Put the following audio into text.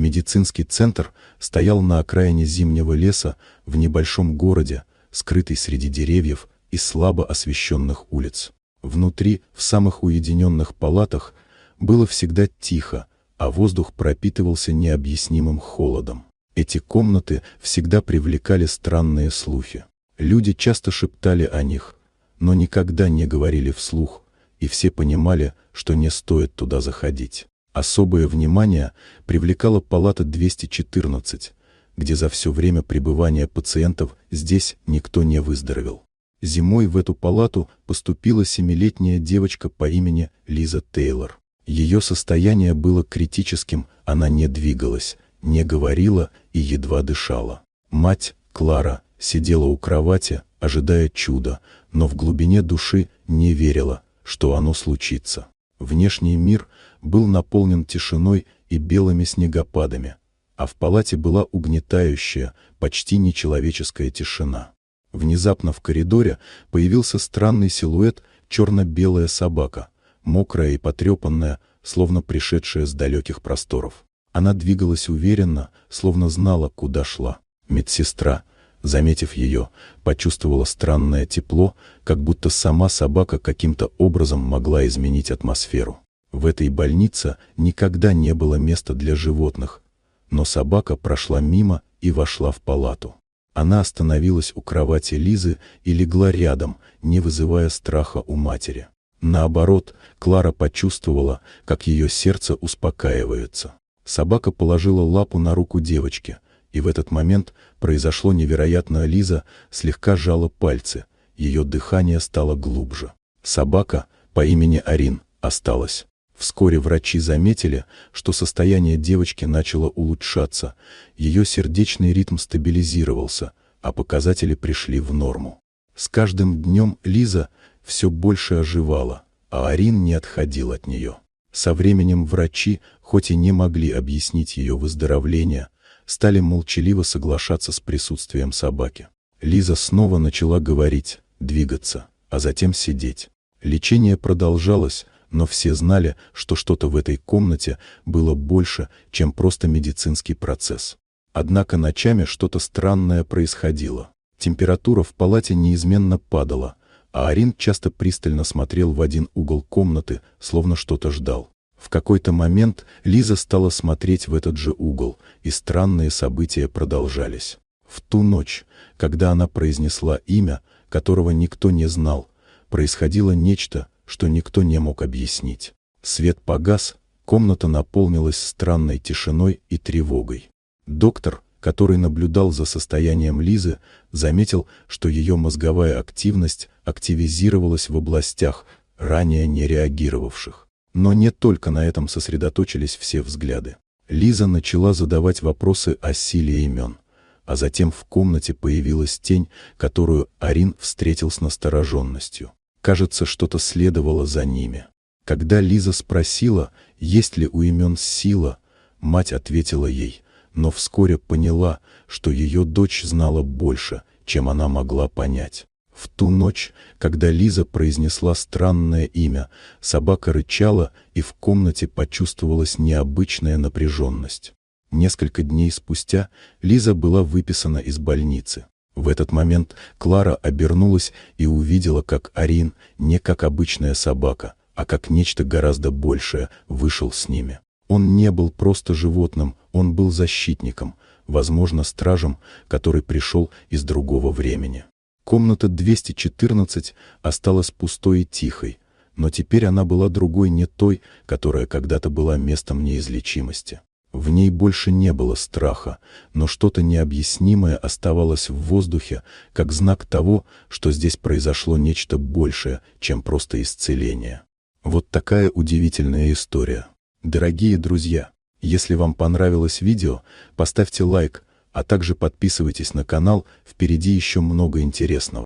Медицинский центр стоял на окраине зимнего леса в небольшом городе, скрытый среди деревьев и слабо освещенных улиц. Внутри, в самых уединенных палатах, было всегда тихо, а воздух пропитывался необъяснимым холодом. Эти комнаты всегда привлекали странные слухи. Люди часто шептали о них, но никогда не говорили вслух, и все понимали, что не стоит туда заходить. Особое внимание привлекала палата 214, где за все время пребывания пациентов здесь никто не выздоровел. Зимой в эту палату поступила 7-летняя девочка по имени Лиза Тейлор. Ее состояние было критическим, она не двигалась, не говорила и едва дышала. Мать, Клара, сидела у кровати, ожидая чуда, но в глубине души не верила, что оно случится. Внешний мир был наполнен тишиной и белыми снегопадами, а в палате была угнетающая, почти нечеловеческая тишина. Внезапно в коридоре появился странный силуэт, черно-белая собака, мокрая и потрепанная, словно пришедшая с далеких просторов. Она двигалась уверенно, словно знала, куда шла. Медсестра, заметив ее, почувствовала странное тепло, как будто сама собака каким-то образом могла изменить атмосферу. В этой больнице никогда не было места для животных, но собака прошла мимо и вошла в палату. Она остановилась у кровати Лизы и легла рядом, не вызывая страха у матери. Наоборот, Клара почувствовала, как ее сердце успокаивается. Собака положила лапу на руку девочки, и в этот момент произошло невероятное. Лиза слегка сжала пальцы, ее дыхание стало глубже. Собака по имени Арин осталась. Вскоре врачи заметили, что состояние девочки начало улучшаться, ее сердечный ритм стабилизировался, а показатели пришли в норму. С каждым днем Лиза все больше оживала, а Арин не отходил от нее. Со временем врачи, хоть и не могли объяснить ее выздоровление, стали молчаливо соглашаться с присутствием собаки. Лиза снова начала говорить, двигаться, а затем сидеть. Лечение продолжалось, но все знали, что что-то в этой комнате было больше, чем просто медицинский процесс. Однако ночами что-то странное происходило. Температура в палате неизменно падала, а Арин часто пристально смотрел в один угол комнаты, словно что-то ждал. В какой-то момент Лиза стала смотреть в этот же угол, и странные события продолжались. В ту ночь, когда она произнесла имя, которого никто не знал, происходило нечто, что никто не мог объяснить. Свет погас, комната наполнилась странной тишиной и тревогой. Доктор, который наблюдал за состоянием Лизы, заметил, что ее мозговая активность активизировалась в областях, ранее не реагировавших. Но не только на этом сосредоточились все взгляды. Лиза начала задавать вопросы о силе имен, а затем в комнате появилась тень, которую Арин встретил с настороженностью. Кажется, что-то следовало за ними. Когда Лиза спросила, есть ли у имен сила, мать ответила ей, но вскоре поняла, что ее дочь знала больше, чем она могла понять. В ту ночь, когда Лиза произнесла странное имя, собака рычала, и в комнате почувствовалась необычная напряженность. Несколько дней спустя Лиза была выписана из больницы. В этот момент Клара обернулась и увидела, как Арин, не как обычная собака, а как нечто гораздо большее, вышел с ними. Он не был просто животным, он был защитником, возможно, стражем, который пришел из другого времени. Комната 214 осталась пустой и тихой, но теперь она была другой, не той, которая когда-то была местом неизлечимости. В ней больше не было страха, но что-то необъяснимое оставалось в воздухе, как знак того, что здесь произошло нечто большее, чем просто исцеление. Вот такая удивительная история. Дорогие друзья, если вам понравилось видео, поставьте лайк, а также подписывайтесь на канал, впереди еще много интересного.